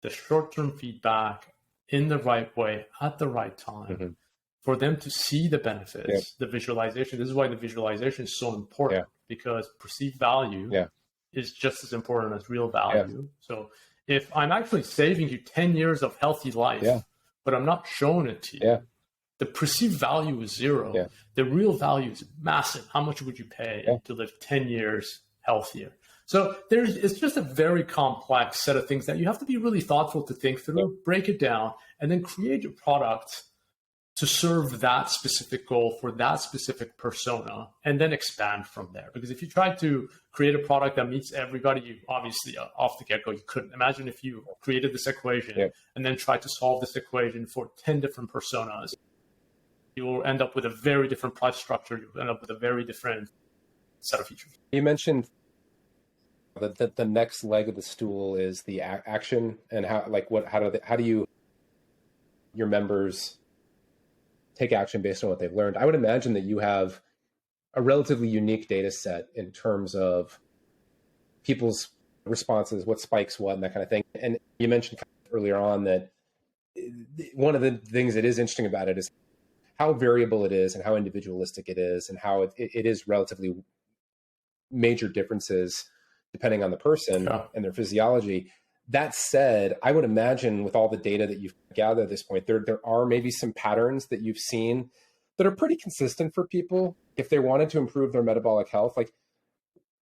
the short-term feedback in the right way at the right time for them to see the benefits, the visualization? This is why the visualization is so important, because perceived value is just as important as real value. So if I'm actually saving you 10 years of healthy life, but I'm not showing it to you, the perceived value is zero. The real value is massive. How much would you pay to live 10 years healthier? So it's just a very complex set of things that you have to be really thoughtful to think through, break it down, and then create your product to serve that specific goal for that specific persona, and then expand from there. Because if you try to create a product that meets everybody, you obviously off the get-go, you couldn't. Imagine if you created this equation and then tried to solve this equation for 10 different personas. You will end up with a very different price structure. You'll end up with a very different set of features. You mentioned that the next leg of the stool is the action, and how do your members take action based on what they've learned? I would imagine that you have a relatively unique data set in terms of people's responses, what spikes what, and that kind of thing. And you mentioned earlier on that one of the things that is interesting about it is how variable it is and how individualistic it is, and how it is relatively major differences depending on the person and their physiology. That said, I would imagine with all the data that you've gathered at this point, there are maybe some patterns that you've seen that are pretty consistent for people if they wanted to improve their metabolic health. Like,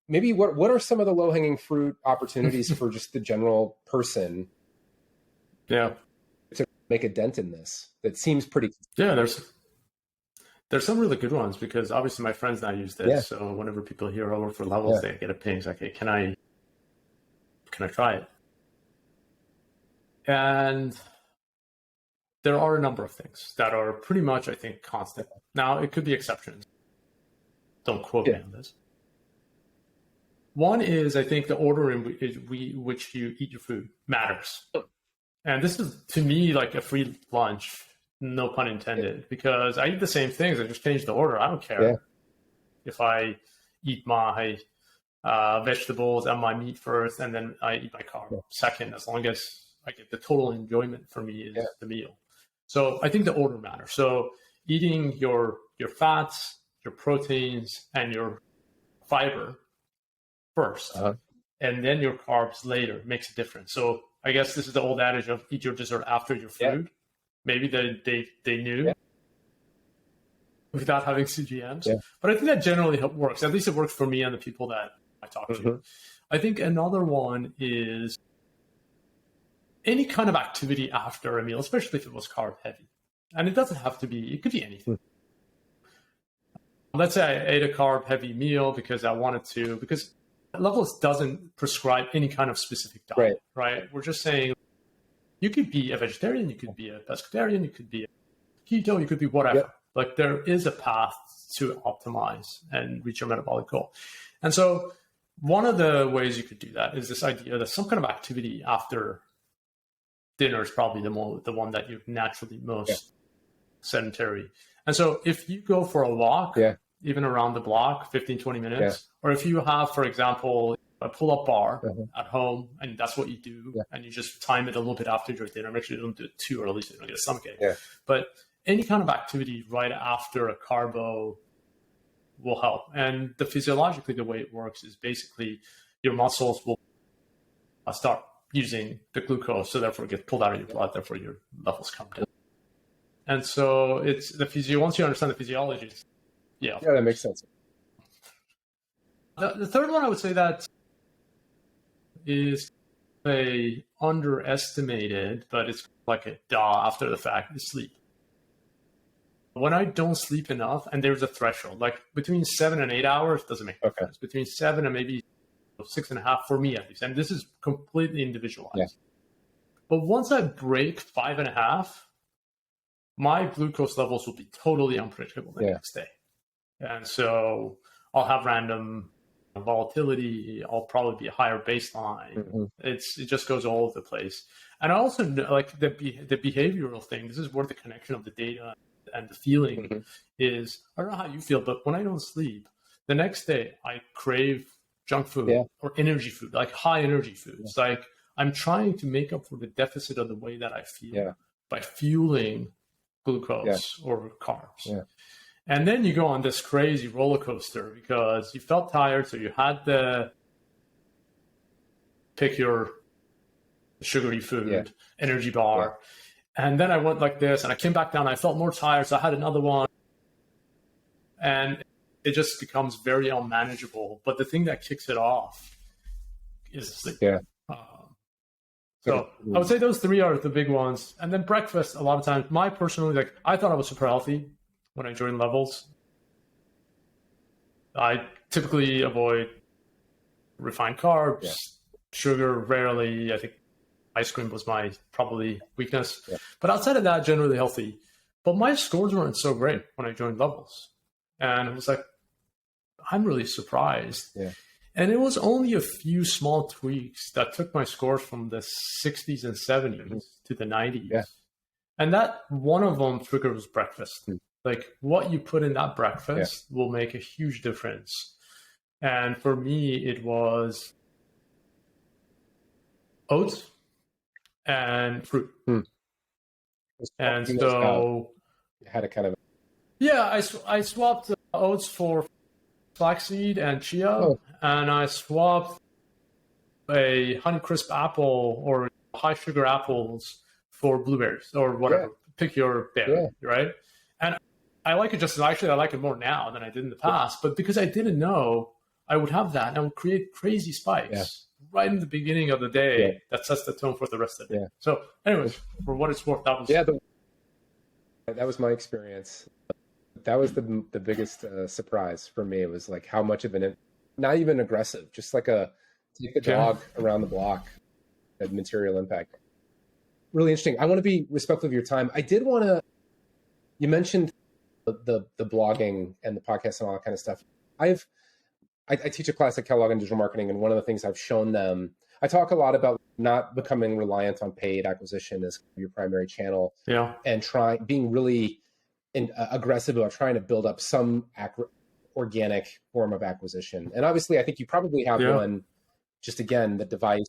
maybe what are some of the low-hanging fruit opportunities for just the general person to make a dent in this? That seems pretty... Yeah, there's some really good ones, because obviously my friends now use this. So whenever people hear over for levels, they get a ping. It's like, hey, can I try it? And there are a number of things that are pretty much, I think, constant. Now, it could be exceptions. Don't quote me on this. One is, I think, the order in which you eat your food matters. And this is, to me, like a free lunch, no pun intended, because I eat the same things. I just change the order. I don't care if I eat my vegetables and my meat first, and then I eat my carb second, as long as I get the total enjoyment for me is the meal. So I think the order matters. So eating your fats, your proteins, and your fiber first, and then your carbs later makes a difference. So I guess this is the old adage of eat your dessert after your food. Maybe they knew without having CGMs. But I think that generally works. At least it works for me and the people that I talk to. I think another one is any kind of activity after a meal, especially if it was carb heavy. And it doesn't have to be, it could be anything. Let's say I ate a carb heavy meal because I wanted to, because Levels doesn't prescribe any kind of specific diet, right? We're just saying you could be a vegetarian, you could be a pescatarian, you could be a keto, you could be whatever. Like, there is a path to optimize and reach your metabolic goal. And so one of the ways you could do that is this idea that some kind of activity after dinner is probably the one that you're naturally most sedentary. And so if you go for a walk, even around the block, 15, 20 minutes, or if you have, for example, a pull-up bar at home, and that's what you do, and you just time it a little bit after your dinner, make sure you don't do it too early so you don't get a stomachache. But any kind of activity right after a carbo will help. And physiologically, the way it works is basically your muscles will start using the glucose, so therefore it gets pulled out of your blood, therefore your levels come down. And so it's the once you understand the physiology, that makes sense. The third one I would say that is a underestimated, but it's like a after the fact, is sleep. when I don't sleep enough, and there's a threshold, like between 7 and 8 hours doesn't make a difference. Between 7 and maybe 6.5 for me at least, and this is completely individualized. Yeah. But once I break 5.5, my glucose levels will be totally unpredictable the next day. And so I'll have random volatility. I'll probably be a higher baseline. Mm-hmm. It just goes all over the place. And I also know, like the behavioral thing, this is where the connection of the data and the feeling is. I don't know how you feel, but when I don't sleep, the next day I crave junk food or energy food, like high energy foods. Like I'm trying to make up for the deficit of the way that I feel by fueling glucose or carbs. Yeah. And then you go on this crazy roller coaster because you felt tired. So you had to pick your sugary food, energy bar. Yeah. And then I went like this and I came back down. I felt more tired. So I had another one. And it just becomes very unmanageable. But the thing that kicks it off is sleep. Yeah. So I would say those three are the big ones. And then breakfast, a lot of times, I thought I was super healthy when I joined Levels. I typically avoid refined carbs, sugar rarely. I think ice cream was my probably weakness. Yeah. But outside of that, generally healthy. But my scores weren't so great when I joined Levels. And it was like, I'm really surprised. Yeah. And it was only a few small tweaks that took my scores from the 60s and 70s to the 90s. Yeah. And that one of them triggers breakfast. Like what you put in that breakfast will make a huge difference. And for me, it was oats and fruit. And so you had a kind of... Yeah, I swapped oats for flaxseed and chia, and I swapped a Honeycrisp apple or high sugar apples for blueberries or whatever. Pick your berry, right? And I like it I like it more now than I did in the past, but because I didn't know, I would have that and I would create crazy spikes right in the beginning of the day that sets the tone for the rest of the day. So anyways, for what it's worth, that was... that was my experience. That was the biggest surprise for me. It was like how much of not even aggressive, just like take a jog around the block, that material impact. Really interesting. I want to be respectful of your time. I did want to, you mentioned the blogging and the podcast and all that kind of stuff. I teach a class at Kellogg in digital marketing, and one of the things I've shown them, I talk a lot about not becoming reliant on paid acquisition as your primary channel, and being really aggressive about trying to build up some organic form of acquisition. And obviously, I think you probably have one. Just again, the device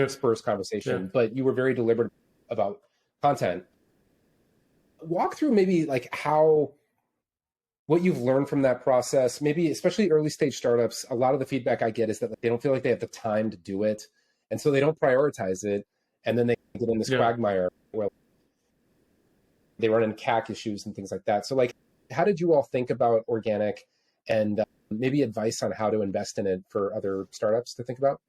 spurs conversation, but you were very deliberate about content. Walk through maybe like what you've learned from that process, maybe especially early stage startups. A lot of the feedback I get is that they don't feel like they have the time to do it. And so they don't prioritize it. And then they get in this quagmire where they run into CAC issues and things like that. So like, how did you all think about organic and maybe advice on how to invest in it for other startups to think about?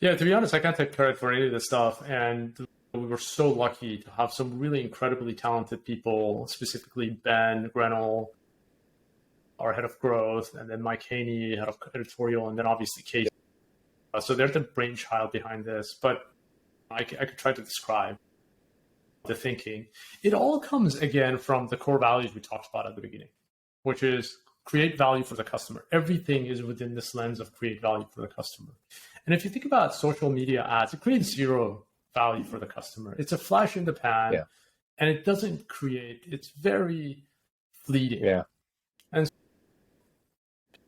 Yeah, to be honest, I can't take credit for any of this stuff. And we were so lucky to have some really incredibly talented people, specifically Ben Grenell, our head of growth, and then Mike Haney, head of editorial, and then obviously Casey. So they're the brainchild behind this. But I could try to describe the thinking. It all comes, again, from the core values we talked about at the beginning, which is create value for the customer. Everything is within this lens of create value for the customer. And if you think about social media ads, it creates zero value for the customer. It's a flash in the pan, and it doesn't it's very fleeting. And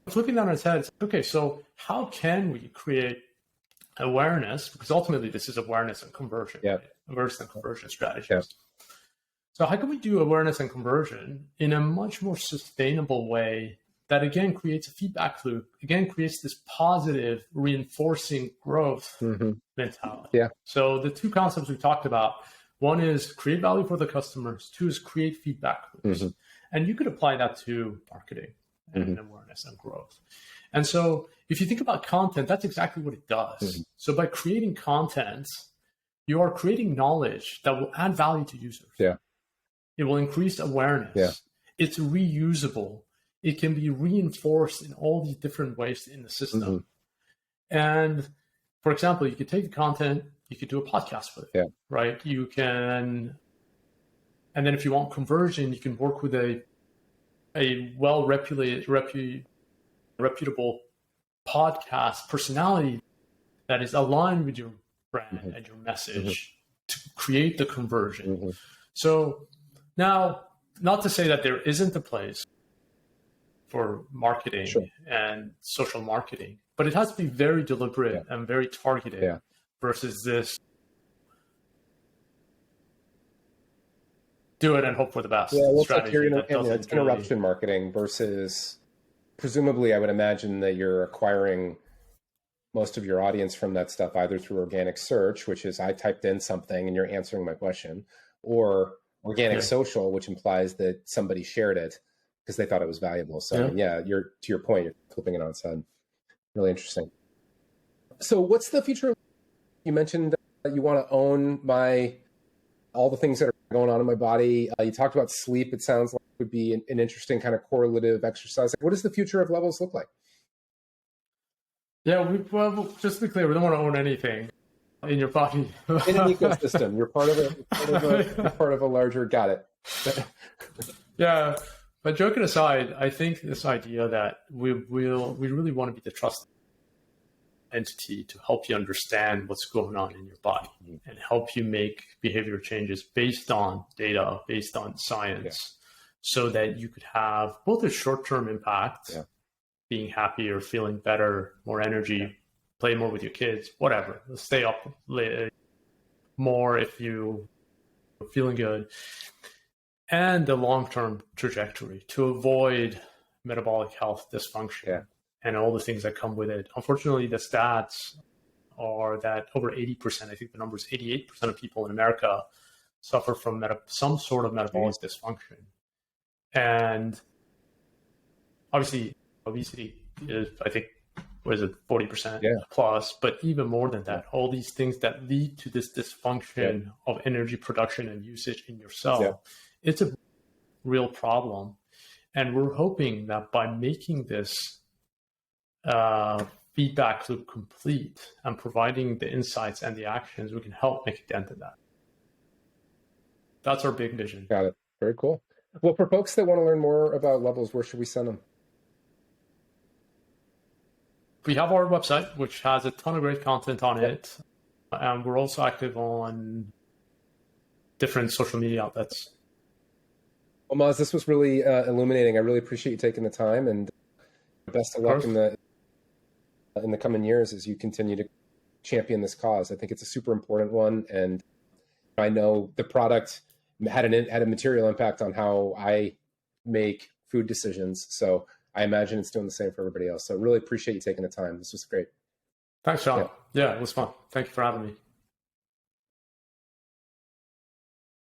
flipping that on its head, it's okay, so how can we create awareness? Because ultimately this is awareness and conversion, right? Awareness and conversion strategies. So how can we do awareness and conversion in a much more sustainable way that, again, creates a feedback loop, again, creates this positive reinforcing growth mentality. So the two concepts we talked about, one is create value for the customers, two is create feedback loops. And you could apply that to marketing and awareness and growth. And so if you think about content, that's exactly what it does. So by creating content, you are creating knowledge that will add value to users. It will increase awareness. Yeah. It's reusable. It can be reinforced in all these different ways in the system. Mm-hmm. And for example, you could take the content, you could do a podcast with it, right? You can, and then if you want conversion, you can work with a reputable podcast personality that is aligned with your brand and your message to create the conversion. So now, not to say that there isn't a place for marketing and social marketing, but it has to be very deliberate and very targeted versus this do it and hope for the best strategy. It's interruption marketing versus, presumably, I would imagine that you're acquiring most of your audience from that stuff either through organic search, which is I typed in something and you're answering my question, or organic social, which implies that somebody shared it because they thought it was valuable. So you're, to your point, you're flipping it on its head. Really interesting. So what's the future? You mentioned you want to own all the things that are going on in my body. You talked about sleep. It sounds like would be an interesting kind of correlative exercise. What does the future of Levels look like? Yeah, well, just to be clear, we don't want to own anything in your body. In an ecosystem, you're part of a larger. Got it. Yeah, but joking aside, I think this idea that we really want to be the trusted entity to help you understand what's going on in your body and help you make behavior changes based on data, based on science, so that you could have both a short-term impact, being happier, feeling better, more energy, play more with your kids, whatever, stay up late, more if you're feeling good, and the long-term trajectory to avoid metabolic health dysfunction and all the things that come with it. Unfortunately, the stats are that over 80%, I think the number is 88% of people in America suffer from some sort of metabolic dysfunction. And obviously, obesity is, I think, 40% plus, but even more than that, all these things that lead to this dysfunction of energy production and usage in your cell, it's a real problem. And we're hoping that by making this feedback loop complete and providing the insights and the actions, we can help make a dent in that. That's our big vision. Got it. Very cool. Well, for folks that want to learn more about Levels, where should we send them? We have our website, which has a ton of great content on it. And we're also active on different social media outlets. Well, Maz, this was really illuminating. I really appreciate you taking the time, and best of luck in the coming years as you continue to champion this cause. I think it's a super important one, and I know the product had a material impact on how I make food decisions. So I imagine it's doing the same for everybody else. So really appreciate you taking the time. This was great. Thanks, Sean. Yeah, it was fun. Thank you for having me.